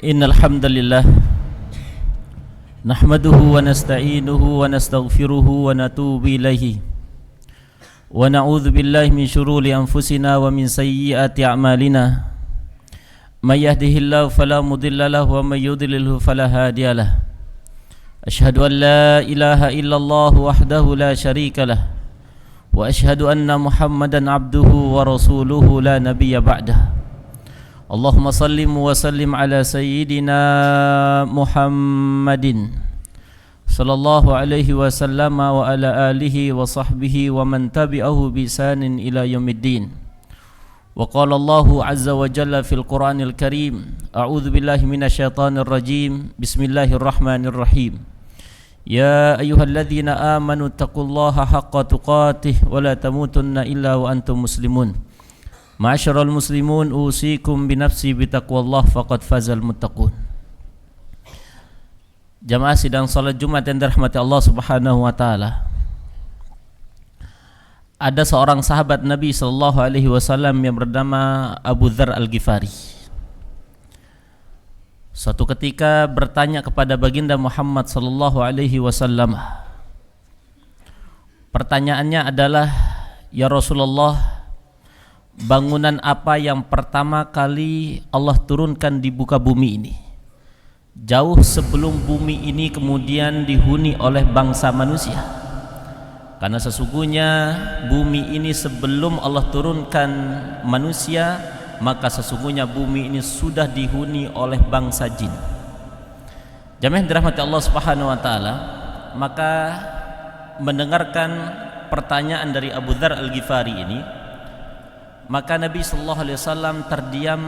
Innal hamdalillah nahmaduhu wa nasta'inuhu wa nastaghfiruhu wa natubu ilaihi wa na'udzu billahi min syururi anfusina wa min sayyiati a'malina may yahdihillahu fala mudilla lahu wa may yudlilhu fala hadiyalah. Asyhadu an la ilaha illallah wahdahu la syarika lah wa asyhadu anna Muhammadan abduhu wa rasuluhu la nabiyya ba'dah. Allahumma sallim wa sallim ala sayyidina Muhammadin sallallahu alaihi wasallam wa ala alihi wa sahbihi wa man tabi'ahu bi ihsanin ila yaumiddin. Wa qala Allahu azza wa jalla fil Qur'anil Karim, a'udzu billahi minasyaitonir rajim. Bismillahirrahmanirrahim. Ya ayyuhalladzina amanu taqullaha haqqa tuqatih wa la tamutunna illa wa antum muslimun. Ma'asyiral muslimun, usikum binafsi bitaqwallah faqad fazal muttaqun. Jamaah sidang salat Jumat yang dirahmati Allah Subhanahu wa taala. Ada seorang sahabat Nabi sallallahu alaihi wasallam yang bernama Abu Dzar Al-Ghifari. Suatu ketika bertanya kepada baginda Muhammad sallallahu alaihi wasallam. Pertanyaannya adalah, ya Rasulullah, bangunan apa yang pertama kali Allah turunkan di muka bumi ini, jauh sebelum bumi ini kemudian dihuni oleh bangsa manusia? Karena sesungguhnya bumi ini sebelum Allah turunkan manusia, maka sesungguhnya bumi ini sudah dihuni oleh bangsa jin. Jamaah yang dirahmati Allah Subhanahu wa taala, maka mendengarkan pertanyaan dari Abu Dzar Al-Ghifari ini, maka Nabi sallallahu alaihi wasallam terdiam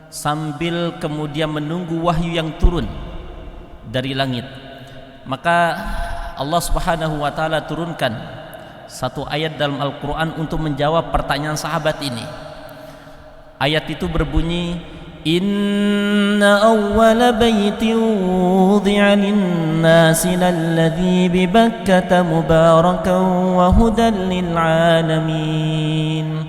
sambil kemudian menunggu wahyu yang turun dari langit. Maka Allah Subhanahu wa taala turunkan satu ayat dalam Al-Qur'an untuk menjawab pertanyaan sahabat ini. Ayat itu berbunyi, Inna awwala baytin wudi'a lin-nasi lalladzi bi Bakkata mubarakan wa hudan lil-'alamin.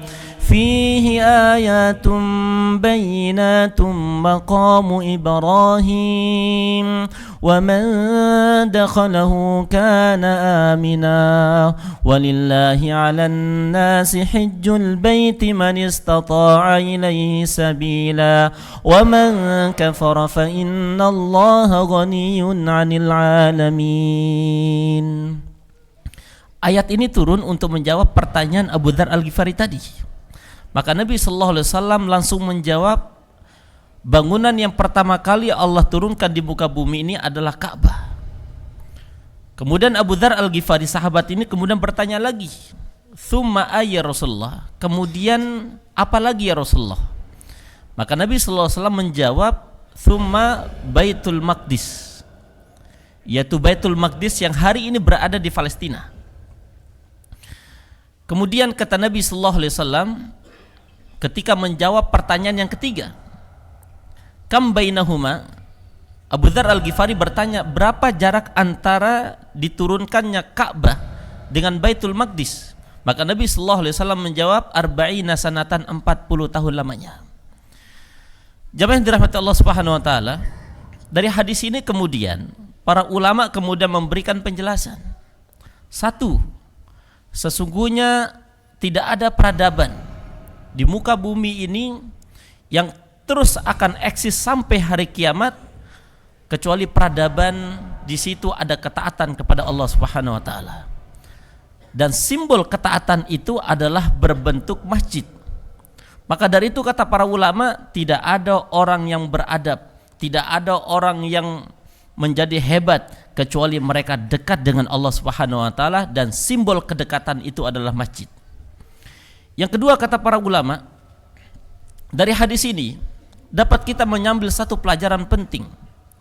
Fihi ayatun bayyinatun maqamu Ibrahim wa man dakhalahu kana amina walillahi 'alan nasi hajjul baiti man istata'a ilayhi sabila wa man kafara fa innallaha ghaniyyun 'anil 'alamin. Ayat ini turun untuk menjawab pertanyaan Abu Dzar Al-Ghifari tadi. Maka Nabi sallallahu alaihi wasallam langsung menjawab, bangunan yang pertama kali Allah turunkan di muka bumi ini adalah Ka'bah. Kemudian Abu Dzar Al-Ghifari sahabat ini kemudian bertanya lagi, "Tsumma ayya Rasulullah?" Kemudian apa lagi ya Rasulullah? Maka Nabi sallallahu alaihi wasallam menjawab, "Tsumma Baitul Maqdis." Yaitu Baitul Maqdis yang hari ini berada di Palestina. Kemudian kata Nabi sallallahu alaihi wasallam ketika menjawab pertanyaan yang ketiga, kam bainahuma, Abu Dzar Al-Ghifari bertanya, berapa jarak antara diturunkannya Ka'bah dengan Baitul Maqdis? Maka Nabi sallallahu alaihi wasallam menjawab, arba'ina sanatan, 40 tahun lamanya. Jamaah yang dirahmati Allah Subhanahu wa taala, dari hadis ini kemudian para ulama kemudian memberikan penjelasan. Satu, sesungguhnya tidak ada peradaban di muka bumi ini yang terus akan eksis sampai hari kiamat kecuali peradaban di situ ada ketaatan kepada Allah Subhanahu wa taala. Dan simbol ketaatan itu adalah berbentuk masjid. Maka dari itu kata para ulama, tidak ada orang yang beradab, tidak ada orang yang menjadi hebat kecuali mereka dekat dengan Allah Subhanahu wa taala, dan simbol kedekatan itu adalah masjid. Yang kedua kata para ulama, dari hadis ini dapat kita mengambil satu pelajaran penting,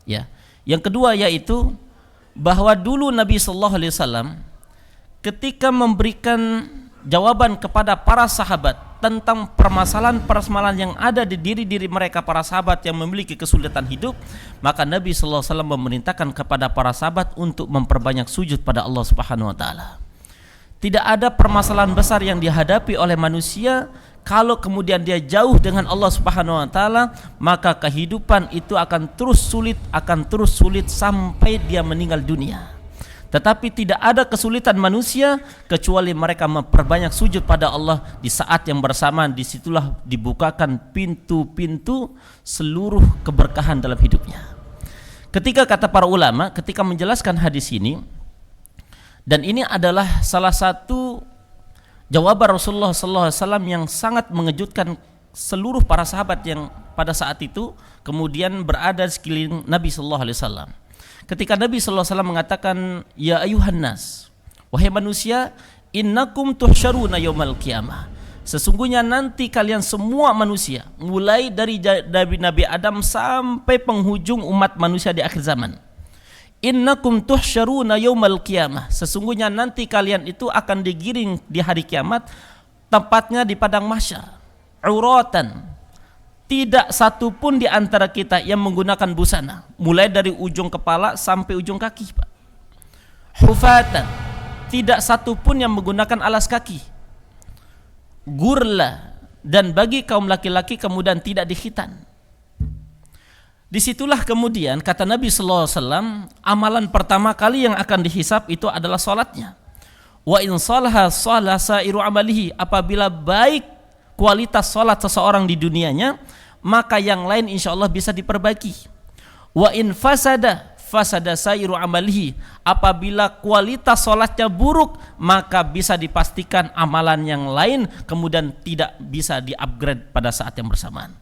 ya. Yang kedua yaitu bahwa dulu Nabi sallallahu alaihi wasallam ketika memberikan jawaban kepada para sahabat tentang permasalahan-permasalahan yang ada di diri-diri mereka para sahabat yang memiliki kesulitan hidup, maka Nabi sallallahu alaihi wasallam memerintahkan kepada para sahabat untuk memperbanyak sujud pada Allah Subhanahu wa taala. Tidak ada permasalahan besar yang dihadapi oleh manusia kalau kemudian dia jauh dengan Allah Subhanahu wa taala, maka kehidupan itu akan terus sulit sampai dia meninggal dunia. Tetapi tidak ada kesulitan manusia kecuali mereka memperbanyak sujud pada Allah. Di saat yang bersamaan, disitulah dibukakan pintu-pintu seluruh keberkahan dalam hidupnya. Ketika kata para ulama, ketika menjelaskan hadis ini, dan ini adalah salah satu jawaban Rasulullah SAW yang sangat mengejutkan seluruh para sahabat yang pada saat itu kemudian berada di sekeliling Nabi SAW. Ketika Nabi SAW mengatakan, ya ayuhan nas, wahai manusia, innakum tuhsyaruna yaumal qiyamah, sesungguhnya nanti kalian semua manusia, mulai dari Nabi Adam sampai penghujung umat manusia di akhir zaman, innakum tuhsyaruna yaumal qiyamah, sesungguhnya nanti kalian itu akan digiring di hari kiamat, tempatnya di padang mahsyar, uratan, tidak satu pun di antara kita yang menggunakan busana, mulai dari ujung kepala sampai ujung kaki, Pak. Hufatan, tidak satu pun yang menggunakan alas kaki. Gurla, dan bagi kaum laki-laki kemudian tidak dikhitan. Disitulah kemudian kata Nabi SAW, amalan pertama kali yang akan dihisab itu adalah salatnya. Wa in salaha salah sairu amalihi, apabila baik kualitas salat seseorang di dunianya, maka yang lain insya Allah bisa diperbaiki. Wa in fasada sairu amalihi, apabila kualitas salatnya buruk, maka bisa dipastikan amalan yang lain kemudian tidak bisa di-upgrade pada saat yang bersamaan.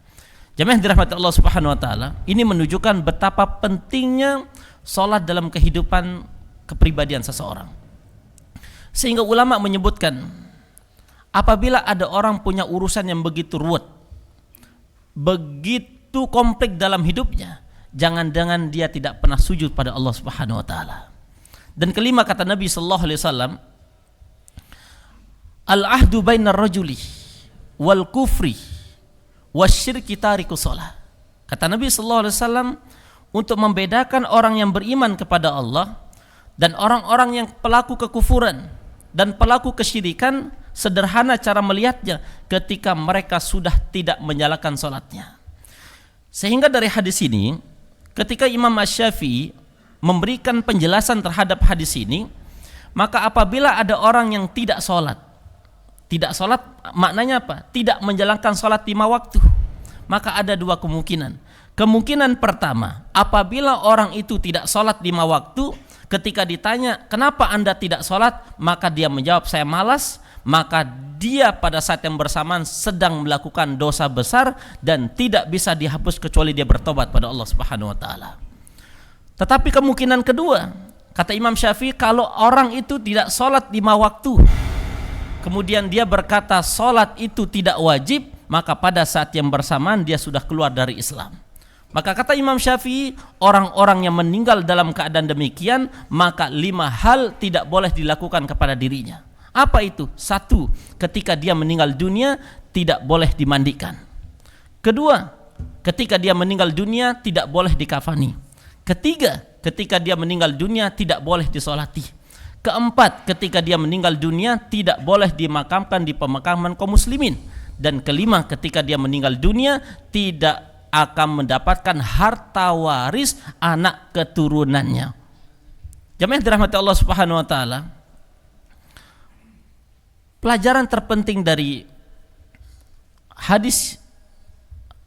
Jemaah dirahmati Allah Subhanahu wa taala, ini menunjukkan betapa pentingnya salat dalam kehidupan kepribadian seseorang. Sehingga ulama menyebutkan, apabila ada orang punya urusan yang begitu ruwet, begitu kompleks dalam hidupnya, jangan-jangan dia tidak pernah sujud pada Allah Subhanahu wa taala. Dan kelima kata Nabi sallallahu alaihi wasallam, al-ahdu bainar rajuli wal kufri wasyirki tariku shalah. Kata Nabi sallallahu alaihi wasallam, untuk membedakan orang yang beriman kepada Allah dan orang-orang yang pelaku kekufuran dan pelaku kesyirikan, sederhana cara melihatnya ketika mereka sudah tidak menjalankan salatnya. Sehingga dari hadis ini, ketika Imam Asy-Syafi'i memberikan penjelasan terhadap hadis ini, maka apabila ada orang yang tidak salat maknanya apa? Tidak menjalankan salat 5 waktu, maka ada 2 kemungkinan. Kemungkinan pertama, apabila orang itu tidak salat 5 waktu, ketika ditanya, kenapa anda tidak salat? Maka dia menjawab, saya malas. Maka dia pada saat yang bersamaan sedang melakukan dosa besar dan tidak bisa dihapus kecuali dia bertobat pada Allah Subhanahu wa taala. Tetapi kemungkinan kedua, kata Imam Syafi'i, kalau orang itu tidak salat 5 waktu, kemudian dia berkata salat itu tidak wajib, maka pada saat yang bersamaan dia sudah keluar dari Islam. Maka kata Imam Syafi'i, orang-orang yang meninggal dalam keadaan demikian, maka 5 hal tidak boleh dilakukan kepada dirinya. Apa itu? 1, ketika dia meninggal dunia tidak boleh dimandikan. 2, ketika dia meninggal dunia tidak boleh dikafani. 3, ketika dia meninggal dunia tidak boleh disolati. 4, ketika dia meninggal dunia tidak boleh dimakamkan di pemakaman kaum muslimin. Dan 5, ketika dia meninggal dunia tidak akan mendapatkan harta waris anak keturunannya. Jemaah dirahmati Allah Subhanahu wa taala, pelajaran terpenting dari hadis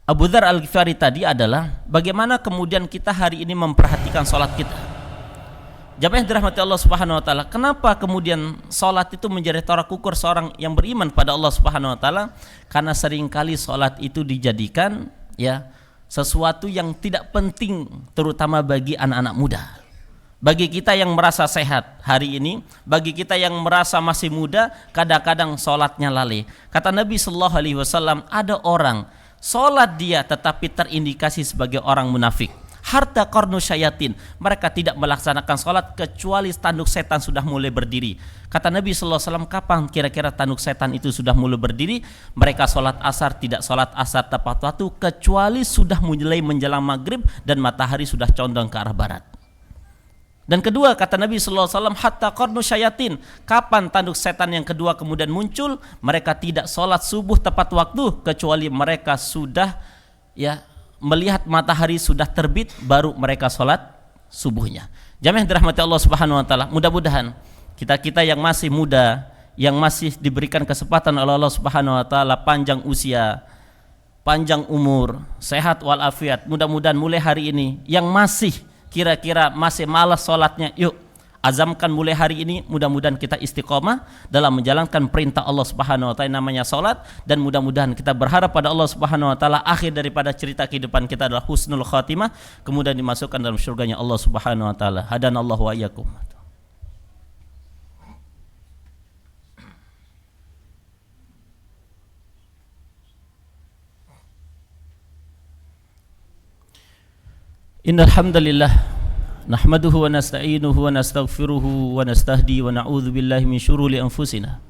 Abu Dzar Al-Ghifari tadi adalah bagaimana kemudian kita hari ini memperhatikan salat kita. Jemaah dirahmati Allah Subhanahu wa taala, kenapa kemudian salat itu menjadi tolak ukur seorang yang beriman pada Allah Subhanahu wa taala? Karena seringkali salat itu dijadikan sesuatu yang tidak penting, terutama bagi anak-anak muda. Bagi kita yang merasa sehat hari ini, bagi kita yang merasa masih muda, kadang-kadang sholatnya lalai. Kata Nabi sallallahu alaihi wasallam, ada orang sholat dia tetapi terindikasi sebagai orang munafik. Harta qarnu syayatin, mereka tidak melaksanakan sholat kecuali tanduk setan sudah mulai berdiri. Kata Nabi sallallahu alaihi wasallam, kapan kira-kira tanduk setan itu sudah mulai berdiri? Mereka sholat asar tidak sholat asar tepat waktu kecuali sudah mulai menjelang maghrib dan matahari sudah condong ke arah barat. Dan kedua kata Nabi sallallahu alaihi wasallam, hatta qarnu syayatin, kapan tanduk setan yang kedua kemudian muncul, mereka tidak sholat subuh tepat waktu kecuali mereka sudah melihat matahari sudah terbit baru mereka sholat subuhnya. Jamaah yang dirahmati Allah Subhanahu wa taala, mudah-mudahan kita yang masih muda, yang masih diberikan kesempatan oleh Allah Subhanahu wa taala panjang usia, panjang umur, sehat walafiat, mudah-mudahan mulai hari ini yang masih kira-kira masih malas sholatnya, yuk azamkan mulai hari ini, mudah-mudahan kita istiqomah dalam menjalankan perintah Allah Subhanahu wa taala namanya sholat, dan mudah-mudahan kita berharap pada Allah Subhanahu wa taala akhir daripada cerita kehidupan kita adalah husnul khatimah, kemudian dimasukkan dalam surganya Allah Subhanahu wa taala. Hadanallahu wa iyyakum. Innal hamdalillah nahmaduhu wa nasta'inuhu wa nastaghfiruhu wa nastahdi wa na'udzu billahi min syururi anfusina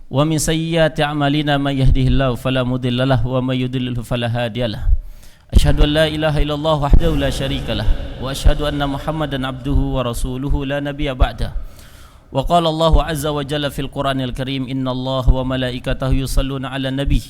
wa min sayyiati a'malina may yahdihillahu fala mudhillalah wa may yudlilhu fala hadiyalah. Asyhadu an la ilaha illallah wahdahu la syarikalah wa asyhadu anna Muhammadan abduhu wa rasuluhu la nabiyya ba'da. Wa qala Allahu azza wa jalla fil Qur'anil Karim, innallaha wa malaikatahu yusalluna 'alan nabiy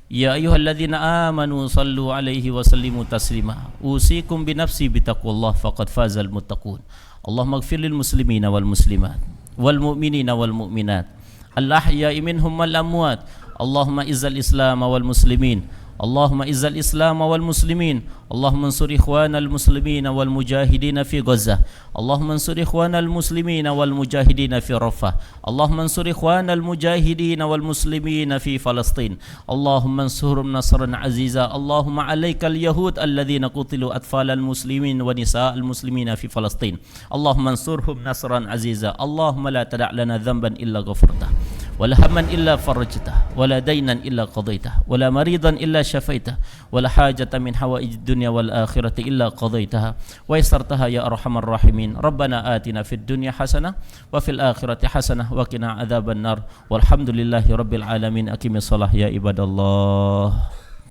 ya ayyuhalladzina amanu sallu alaihi wa sallimu taslima. Usikum binafsi bitaqwallah faqad fazal muttaqun. Allahumma ighfir lil muslimina wal muslimat wal mu'minina wal mu'minat al ahya'i minhum wal amwat. Allahumma izzal islam wal muslimin, Allahumma izzal islam wal muslimin, Allahumma ansur ikhwanal muslimina wal mujahidina fi Gaza, Allahumma ansur ikhwanal muslimina wal mujahidina fi Rafah, Allahumma ansur ikhwanal mujahidina wal muslimina fi Palestin, Allahumma ansurhum nasran aziza, Allahumma alaikal yahud alladhina qutilu atfalal muslimin wa nisa'al muslimina fi Palestin, Allahumma ansurhum nasran aziza, Allahumma la tada' lana dhanban illa ghafartah, wala hamman illa farajtah, wala daynan illa qadaitah, wala maridan illa syafaitah, wala hajatan min hawaij dunya wal akhirati illa qadaitaha wa yassartaha ya arhamar rahimin. Rabbana atina fid dunya hasanah wa fil akhirati hasanah wa qina adzaban nar. Walhamdulillahi rabbil alamin. Aqimis shalah ya ibadallah.